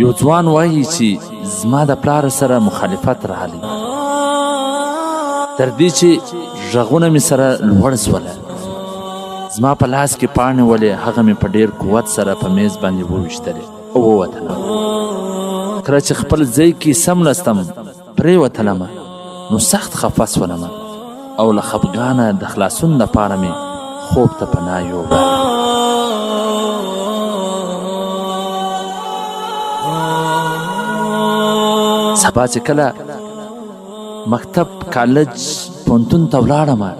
یو ځوان وایي چې زما د پلار سره مخالفت راغلی، تر دې چې غږونه مې سره لوړ سوله. زما په لاس کې پاڼې ولې هغه مې په ډېر قوت سره په میز باندې وویشتلې او ووتلم. کله چې خپل ځای کې سملستم پرېوتلمه نو سخت خفه سولمه او له خفګانه د خلاصون لپاره مې خوب ته پناه یووړه. سبا چې کله مکتب کالج پوهنتون ته ولاړمه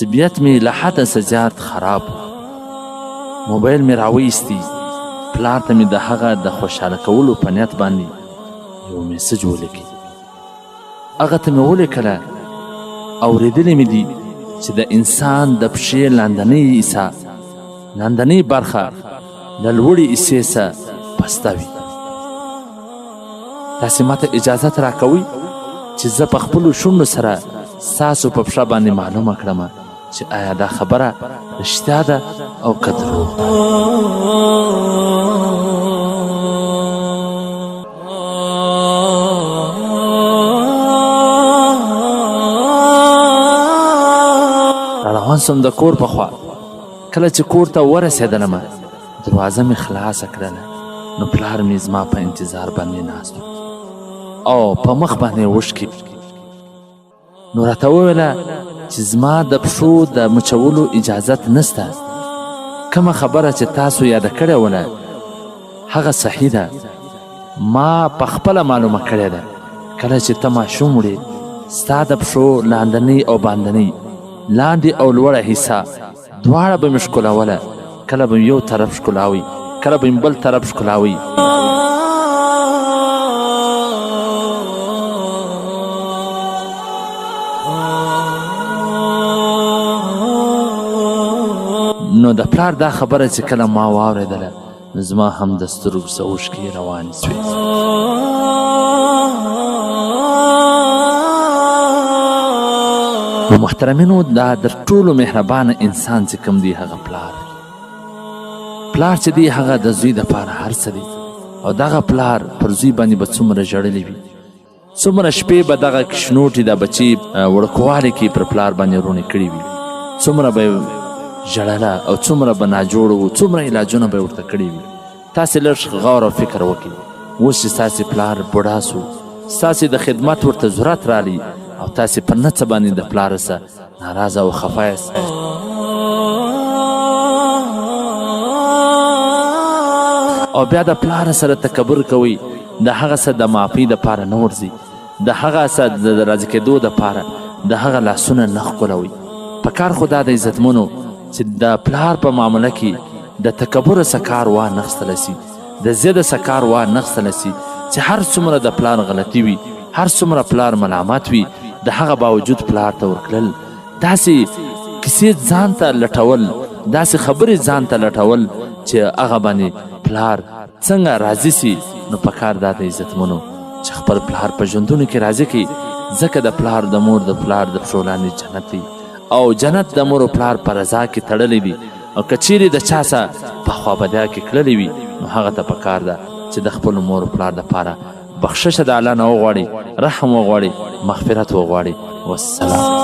طبیعت مې له حده څه زیات خراب و. موبایل مې راویستی، پلار ته مې د هغه د خوشحاله کولو په نیت باندې یو میسج ولیکي. هغه ته مې ولیکله اورېدلې مې دي چې د انسان د پښې لاندنۍ برخه له لوړې حصې څخه پسته وي. تاسې ماته اجازت راکوئ چې زه په خپلو شونډو سره ستاسو په پښه باندې معلومه کړم چې آیا دا خبره رښتیا ده او که دروغ ده. راروان سوم د کور په خوا. کله چې کور ته ورسېدلمه دروازه مې خلاصه کړله نو پلار مې زما په انتظار باندې ناست و او په مخ باندې اوښکې. نو راته وویله چې زما د پښو د مچولو اجازت نسته. کومه خبره چې تاسو یاده کړې وله هغه صحیح ده. ما په خپله معلومه کړې ده کله چې ته ماشوم وړې ستا د پښو لاندنۍ او باندنۍ، لاندې او لوړه حصه دواړه به مې ښکلوله. کله به یو طرف ښکلاوي، کله به بل طرف ښکلاوي. نو د پلار دا خبره چې کله ما واورېدله نو زما هم د سترګو څه اوښکې روانې سوې. نو محترمینو، دا در ټولو مهربانه انسان چې کوم دی هغه پلار چې دی هغه د زوی دپاره هر څه دی. او دغه پلار پر زوی باندې به څومره ژړلی وي، څومره شپې به دغه کشنوټې د بچي وړکوالي کې پر پلار باندې رونې کړي وي، څومره به ژړله او څومره به ناجوړه و، څومره علاجونه به ورته کړي وي. تاسې لږ غور او فکر وکړئ. اوس چې ستاسې پلار بوډا سو، ستاسې د خدمت ورته ضرورت رالی او تاسې په نه څه باندې د پلار څه ناراضه او خفه یاست. او بیا د پلار سره تکبر کوئ، د هغه څه د معافۍ دپاره نه ورځئ، د هغه څه د راضي کېدو دپاره د هغه لاسونه نه ښکلوئ. په کار خو دا د عزتمنو چې د پلار په معامله کې د تکبر څه کار وانخیستلی سي، د ضد څه کار وانخیستلی سي چې هر څومره د پلار غلطي وي، هر څومره پلار ملامت وي، د هغه باوجود پلار ته ورکړل. داسې کیسې ځان ته لټول، داسې خبرې ځان ته لټول چې هغه باندې پلار څنګه راضي سي. نو په کار دا د عزتمنو چې خپل پلار په ژوندونو کې راضي کړي، ځکه د پلار د مور د پلار د پښو لاندې جنت دی او جنت د مور و پلار په رضا کې تړلی دی. او که چیرې د چا څه په خوابدیا کې کړلی وي نو هغه ته پکار ده چې د خپلو مور و پلار دپاره بخششه د الله نه وغواړي، رحم وغواړي، مغفرت وغواړي. والسلام.